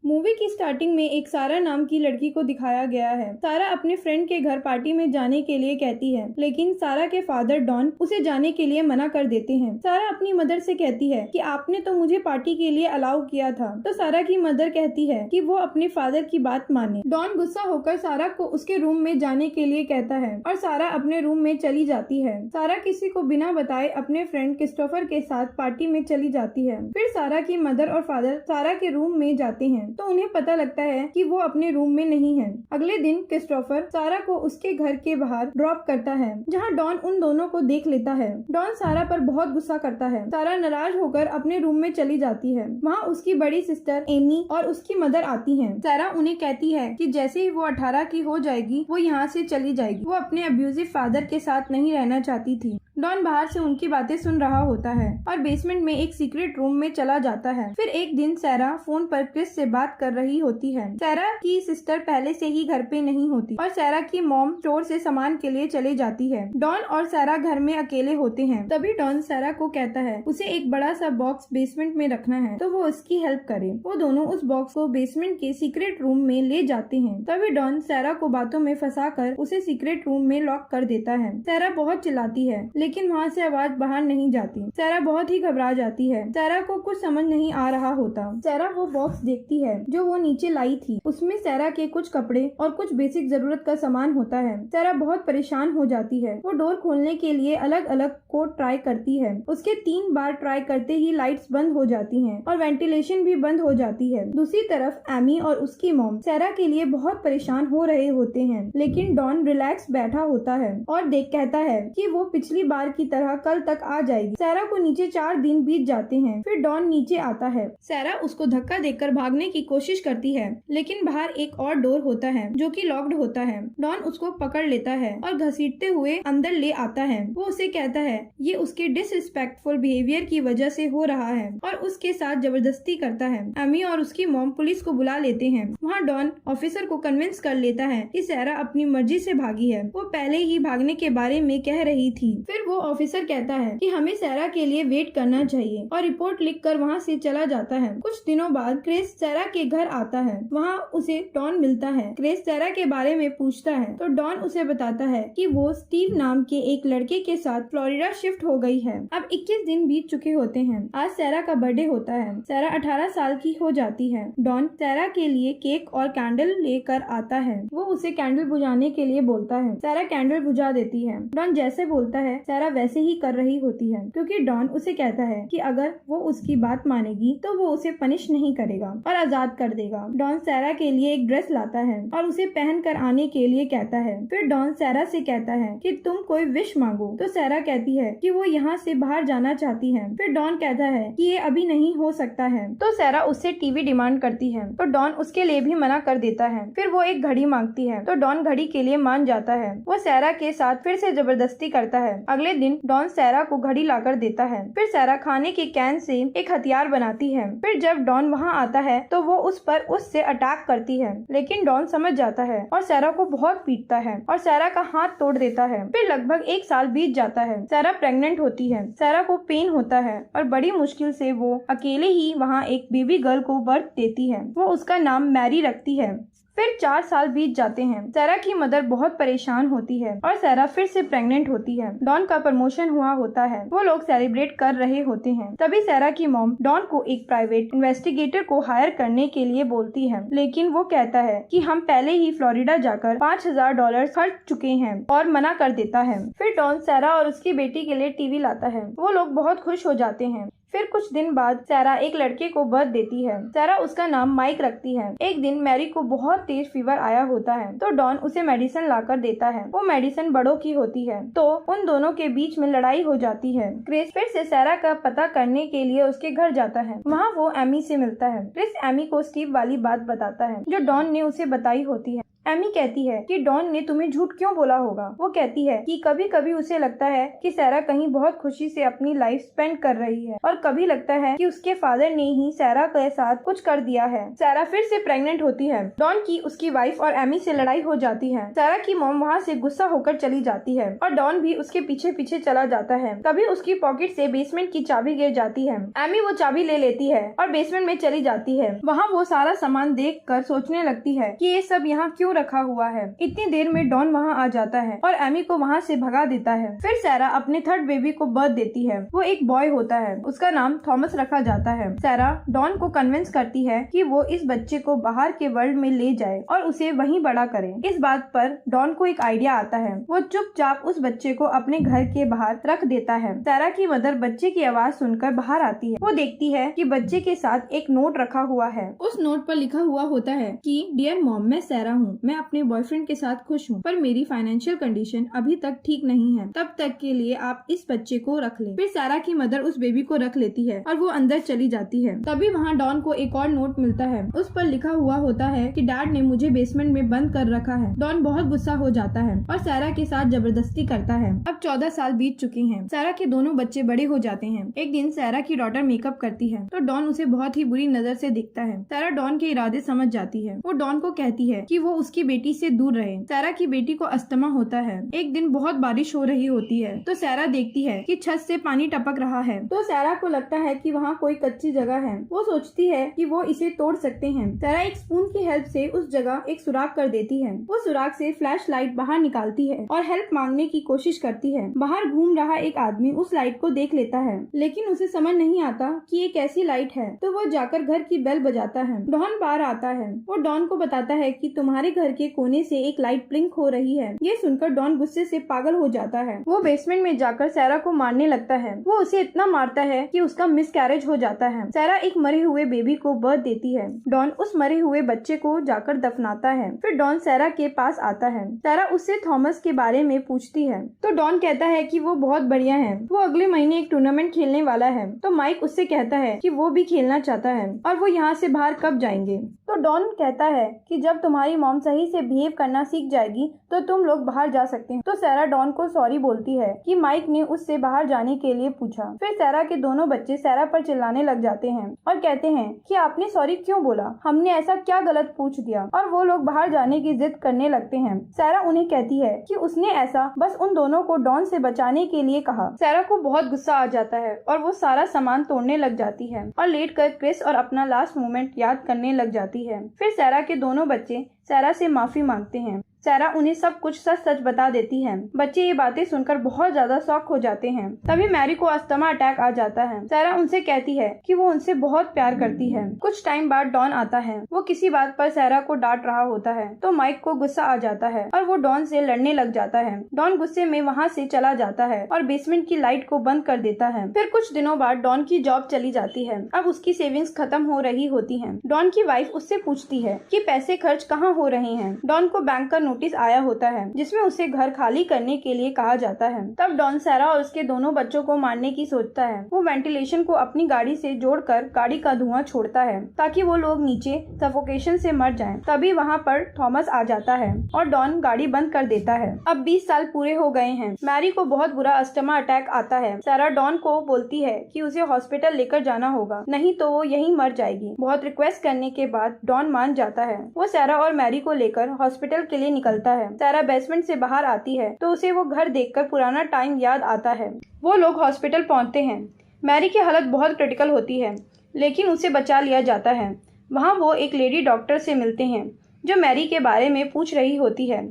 Movie की starting में एक सारा नाम की लड़की को दिखाया गया है। सारा अपने फ्रेंड के घर पार्टी में जाने के लिए कहती है, लेकिन सारा के फादर डॉन उसे जाने के लिए मना कर देते हैं। सारा अपनी मदर से कहती है कि आपने तो मुझे पार्टी के लिए अलाउ किया था। तो सारा की मदर कहती है कि वो अपने फादर की बात माने। डॉन गुस्सा होकर सारा को उसके रूम में जाने के लिए कहता है और सारा अपने रूम में चली जाती है। सारा किसी को बिना बताए अपने फ्रेंड क्रिस्टोफर के साथ पार्टी में चली जाती है। फिर सारा की मदर और फादर सारा के रूम में जाते हैं तो उन्हें पता लगता है कि वो अपने रूम में नहीं है। अगले दिन क्रिस्टोफर सारा को उसके घर के बाहर ड्रॉप करता है, जहां डॉन उन दोनों को देख लेता है। डॉन सारा पर बहुत गुस्सा करता है। सारा नाराज होकर अपने रूम में चली जाती है। वहां उसकी बड़ी सिस्टर एमी और उसकी मदर आती हैं। सारा उन्हें कहती है कि जैसे ही वो 18 की हो जाएगी वो यहाँ से चली जाएगी। वो अपने अब्यूजिव फादर के साथ नहीं रहना चाहती थी। डॉन बाहर से उनकी बातें सुन रहा होता है और बेसमेंट में एक सीक्रेट रूम में चला जाता है। फिर एक दिन सारा फोन पर क्रिस से बात कर रही होती है। सारा की सिस्टर पहले से ही घर पे नहीं होती और सारा की मॉम स्टोर से सामान के लिए चले जाती है। डॉन और सारा घर में अकेले होते हैं। तभी डॉन सारा को कहता है उसे एक बड़ा सा बॉक्स बेसमेंट में रखना है तो वो उसकी हेल्प करे। वो दोनों उस बॉक्स को बेसमेंट के सीक्रेट रूम में ले जाते हैं। तभी डॉन सारा को बातों में फंसाकर उसे सीक्रेट रूम में लॉक कर देता है। सारा बहुत चिल्लाती है लेकिन वहाँ से आवाज बाहर नहीं जाती। सारा बहुत ही घबरा जाती है। सारा को कुछ समझ नहीं आ रहा होता। सारा वो बॉक्स देखती है जो वो नीचे लाई थी। उसमें सारा के कुछ कपड़े और कुछ बेसिक जरूरत का सामान होता है। सारा बहुत परेशान हो जाती है। वो डोर खोलने के लिए अलग अलग कोड ट्राई करती है। उसके 3 बार ट्राई करते ही लाइट्स बंद हो जाती हैं और वेंटिलेशन भी बंद हो जाती है। दूसरी तरफ एमी और उसकी मॉम सारा के लिए बहुत परेशान हो रहे होते हैं, लेकिन डॉन रिलैक्स बैठा होता है और कहता है कि वो पिछली बार की तरह कल तक आ जाएगी। सारा को नीचे 4 दिन बीत जाते हैं। फिर डॉन नीचे आता है। सारा उसको धक्का देकर भागने की कोशिश करती है, लेकिन बाहर एक और डोर होता है जो कि लॉक्ड होता है। डॉन उसको पकड़ लेता है और घसीटते हुए अंदर ले आता है। वो उसे कहता है ये उसके डिसरिस्पेक्टफुल बिहेवियर की वजह से हो रहा है और उसके साथ जबरदस्ती करता है। एमी और उसकी मॉम पुलिस को बुला लेते हैं। वहाँ डॉन ऑफिसर को कन्विंस कर लेता है कि सारा अपनी मर्जी से भागी है। वो पहले ही भागने के बारे में कह रही थी। फिर वो ऑफिसर कहता है कि हमें सारा के लिए वेट करना चाहिए और रिपोर्ट लिखकर वहाँ से चला जाता है। कुछ दिनों बाद क्रिस सारा के घर आता है। वहाँ उसे डॉन मिलता है। क्रिस सारा के बारे में पूछता है तो डॉन उसे बताता है कि वो स्टीव नाम के एक लड़के के साथ फ्लोरिडा शिफ्ट हो गई है। अब 21 दिन बीत चुके होते हैं। आज सारा का बर्थडे होता है। सारा 18 साल की हो जाती है। डॉन सारा के लिए केक और कैंडल लेकर आता है। वो उसे कैंडल बुझाने के लिए बोलता है। सारा कैंडल बुझा देती है। डॉन जैसे बोलता है सारा वैसे ही कर रही होती है, क्योंकि डॉन उसे कहता है कि अगर वो उसकी बात मानेगी तो वो उसे पनिश नहीं करेगा और आजाद कर देगा। डॉन सारा के लिए एक ड्रेस लाता है और उसे पहन कर आने के लिए कहता है। फिर डॉन सारा से कहता है कि तुम कोई विश मांगो। तो सारा कहती है कि वो यहाँ से बाहर जाना चाहती है। फिर डॉन कहता है कि ये अभी नहीं हो सकता है। तो सारा उससे टीवी डिमांड करती है तो डॉन उसके लिए भी मना कर देता है। फिर वो एक घड़ी मांगती है तो डॉन घड़ी के लिए मान जाता है। वो सारा के साथ फिर से जबरदस्ती करता है। अगले दिन डॉन सारा को घड़ी लाकर देता है। फिर सारा खाने के कैन से एक हथियार बनाती है। फिर जब डॉन वहाँ आता है तो वो उससे अटैक करती है, लेकिन डॉन समझ जाता है और सारा को बहुत पीटता है और सारा का हाथ तोड़ देता है। फिर लगभग 1 साल बीत जाता है। सारा प्रेग्नेंट होती है। सारा को पेन होता है और बड़ी मुश्किल से वो अकेले ही वहाँ एक बेबी गर्ल को बर्थ देती है। वो उसका नाम मैरी रखती है। फिर 4 साल बीत जाते हैं। सारा की मदर बहुत परेशान होती है और सारा फिर से प्रेग्नेंट होती है। डॉन का प्रमोशन हुआ होता है। वो लोग सेलिब्रेट कर रहे होते हैं। तभी सारा की मॉम डॉन को एक प्राइवेट इन्वेस्टिगेटर को हायर करने के लिए बोलती है, लेकिन वो कहता है कि हम पहले ही फ्लोरिडा जाकर $5000 खर्च चुके हैं और मना कर देता है। फिर डॉन सारा और उसकी बेटी के लिए टीवी लाता है। वो लोग बहुत खुश हो जाते हैं। फिर कुछ दिन बाद सारा एक लड़के को बर्थ देती है। सारा उसका नाम माइक रखती है। एक दिन मैरी को बहुत तेज फीवर आया होता है तो डॉन उसे मेडिसिन लाकर देता है। वो मेडिसिन बड़ों की होती है तो उन दोनों के बीच में लड़ाई हो जाती है। क्रिस फिर से सारा का पता करने के लिए उसके घर जाता है। वहाँ वो एमी से मिलता है। क्रिस एमी को स्टीव वाली बात बताता है जो डॉन ने उसे बताई होती है। एमी कहती है कि डॉन ने तुम्हें झूठ क्यों बोला होगा। वो कहती है कि कभी कभी उसे लगता है कि सारा कहीं बहुत खुशी से अपनी लाइफ स्पेंड कर रही है और कभी लगता है कि उसके फादर ने ही सारा के साथ कुछ कर दिया है। सारा फिर से प्रेग्नेंट होती है। डॉन की उसकी वाइफ और एमी से लड़ाई हो जाती है। सारा की मॉम वहाँ से गुस्सा होकर चली जाती है और डॉन भी उसके पीछे पीछे चला जाता है। तभी उसकी पॉकेट से बेसमेंट की चाबी गिर जाती है। एमी वो चाबी ले लेती है और बेसमेंट में चली जाती है। वहाँ वो सारा सामान देखकर सोचने लगती है कि ये सब यहाँ क्यों रखा हुआ है। इतनी देर में डॉन वहाँ आ जाता है और एमी को वहाँ से भगा देता है। फिर सारा अपने थर्ड बेबी को बर्थ देती है। वो एक बॉय होता है। उसका नाम थॉमस रखा जाता है। सारा डॉन को कन्विंस करती है कि वो इस बच्चे को बाहर के वर्ल्ड में ले जाए और उसे वहीं बड़ा करे। इस बात पर डॉन को एक आइडिया आता है। वो चुपचाप उस बच्चे को अपने घर के बाहर रख देता है। सारा की मदर बच्चे की आवाज सुनकर बाहर आती है। वो देखती है कि बच्चे के साथ एक नोट रखा हुआ है। उस नोट पर लिखा हुआ होता है कि डियर मॉम, मैं सारा हूँ। मैं अपने बॉयफ्रेंड के साथ खुश हूँ, पर मेरी फाइनेंशियल कंडीशन अभी तक ठीक नहीं है। तब तक के लिए आप इस बच्चे को रख ले। फिर सारा की मदर उस बेबी को रख लेती है और वो अंदर चली जाती है। तभी वहाँ डॉन को एक और नोट मिलता है। उस पर लिखा हुआ होता है कि डैड ने मुझे बेसमेंट में बंद कर रखा है। डॉन बहुत गुस्सा हो जाता है और सारा के साथ जबरदस्ती करता है। अब 14 साल बीत चुके हैं। सारा के दोनों बच्चे बड़े हो जाते हैं। एक दिन सारा की डॉटर मेकअप करती है तो डॉन उसे बहुत ही बुरी नजर से देखता है। सारा डॉन के इरादे समझ जाती है। वो डॉन को कहती है कि वो उसकी बेटी से दूर रहे। सारा की बेटी को अस्थमा होता है। एक दिन बहुत बारिश हो रही होती है तो सारा देखती है कि छत से पानी टपक रहा है। तो सारा को लगता है कि वहाँ कोई कच्ची जगह है। वो सोचती है कि वो इसे तोड़ सकते हैं। सारा एक स्पून की हेल्प से उस जगह एक सुराख कर देती है। वो सुराख से फ्लैश लाइट बाहर निकालती है और हेल्प मांगने की कोशिश करती है। बाहर घूम रहा एक आदमी उस लाइट को देख लेता है, लेकिन उसे समझ नहीं आता कि ये कैसी लाइट है। तो वो जाकर घर की बेल बजाता है। डॉन बाहर आता है। वो डॉन को बताता है कि तुम्हारे घर के कोने से एक लाइट ब्लिंक हो रही है। ये सुनकर डॉन गुस्से से पागल हो जाता है। वो बेसमेंट में जाकर सारा को मारने लगता है। वो उसे इतना मारता है कि उसका मिसकैरेज हो जाता है। सारा एक मरे हुए बेबी को बर्थ देती है। डॉन उस मरे हुए बच्चे को जाकर दफनाता है। फिर डॉन सारा के पास आता है। सारा उससे थॉमस के बारे में पूछती है तो डॉन कहता है कि वो बहुत बढ़िया है। वो अगले महीने एक टूर्नामेंट खेलने वाला है। तो माइक उससे कहता है कि वो भी खेलना चाहता है और वो यहाँ से बाहर कब जाएंगे। तो डॉन कहता है कि जब तुम्हारी मॉम सही से बिहेव करना सीख जाएगी तो तुम लोग बाहर जा सकते हैं। तो सारा डॉन को सॉरी बोलती है कि माइक ने उससे बाहर जाने के लिए पूछा। फिर सारा के दोनों बच्चे सारा पर चिल्लाने लग जाते हैं और कहते हैं कि आपने सॉरी क्यों बोला, हमने ऐसा क्या गलत पूछ दिया। और वो लोग बाहर जाने की जिद करने लगते हैं। सारा उन्हें कहती है कि उसने ऐसा बस उन दोनों को डॉन से बचाने के लिए कहा। सारा को बहुत गुस्सा आ जाता है और वो सारा सामान तोड़ने लग जाती है और लेटकर क्रिस और अपना लास्ट मोमेंट याद करने लग जाती है। फिर सारा के दोनों बच्चे सारा से माफी मांगते हैं। सारा उन्हें सब कुछ सच सच बता देती है। बच्चे ये बातें सुनकर बहुत ज्यादा शॉक हो जाते हैं। तभी मैरी को अस्थमा अटैक आ जाता है। सारा उनसे कहती है कि वो उनसे बहुत प्यार करती है। कुछ टाइम बाद डॉन आता है। वो किसी बात पर सारा को डांट रहा होता है तो माइक को गुस्सा आ जाता है और वो डॉन से लड़ने लग जाता है। डॉन गुस्से में वहाँ से चला जाता है और बेसमेंट की लाइट को बंद कर देता है। फिर कुछ दिनों बाद डॉन की जॉब चली जाती है। अब उसकी सेविंग्स खत्म हो रही होती है। डॉन की वाइफ उससे पूछती है कि पैसे खर्च कहाँ हो रहे हैं। डॉन को बैंक का नोटिस आया होता है जिसमें उसे घर खाली करने के लिए कहा जाता है। तब डॉन सारा और उसके दोनों बच्चों को मारने की सोचता है। वो वेंटिलेशन को अपनी गाड़ी से जोड़कर गाड़ी का धुआं छोड़ता है ताकि वो लोग नीचे सफोकेशन से मर जाएं। तभी वहाँ पर थॉमस आ जाता है और डॉन गाड़ी बंद कर देता है। अब 20 साल पूरे हो गए हैं। मैरी को बहुत बुरा अस्थमा अटैक आता है। सारा डॉन को बोलती है कि उसे हॉस्पिटल लेकर जाना होगा, नहीं तो वो यहीं मर जाएगी। बहुत रिक्वेस्ट करने के बाद डॉन मान जाता है। वो सारा और मैरी को लेकर हॉस्पिटल के लिए निकलता है। सारा बेसमेंट से बाहर आती है तो उसे वो घर देखकर पुराना टाइम याद आता है। वो लोग हॉस्पिटल पहुंचते हैं। मैरी की हालत बहुत क्रिटिकल होती है लेकिन उसे बचा लिया जाता है। वहाँ वो एक लेडी डॉक्टर से मिलते हैं जो मैरी के बारे में पूछ रही होती है।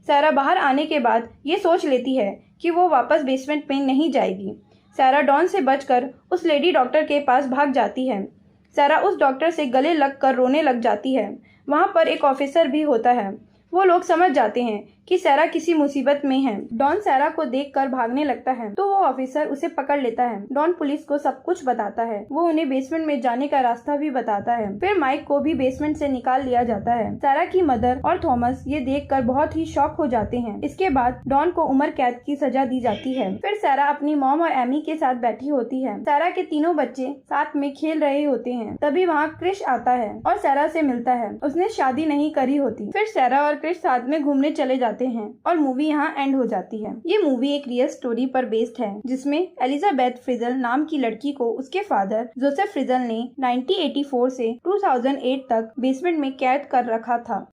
सारा बाहर आने के बाद ये सोच लेती है कि वो वापस बेसमेंट में नहीं जाएगी। सारा डॉन से बचकर उस लेडी डॉक्टर के पास भाग जाती है। सारा उस डॉक्टर से गले लगकर रोने लग जाती है। वहाँ पर एक ऑफिसर भी होता है। वो लोग समझ जाते हैं कि सारा किसी मुसीबत में है। डॉन सारा को देखकर भागने लगता है तो वो ऑफिसर उसे पकड़ लेता है। डॉन पुलिस को सब कुछ बताता है। वो उन्हें बेसमेंट में जाने का रास्ता भी बताता है। फिर माइक को भी बेसमेंट से निकाल लिया जाता है। सारा की मदर और थॉमस ये देखकर बहुत ही शॉक हो जाते हैं। इसके बाद डॉन को उम्र कैद की सजा दी जाती है। फिर सारा अपनी मॉम और एमी के साथ बैठी होती है। सारा के तीनों बच्चे साथ में खेल रहे होते हैं। तभी वहाँ क्रिश आता है और सारा से मिलता है। उसने शादी नहीं करी होती। फिर सारा और क्रिस साथ में घूमने चले जाते हैं और मूवी यहाँ एंड हो जाती है। ये मूवी एक रियल स्टोरी पर बेस्ड है जिसमें एलिजाबेथ फ्रिजल नाम की लड़की को उसके फादर जोसेफ फ्रिजल ने 1984 से 2008 तक बेसमेंट में कैद कर रखा था।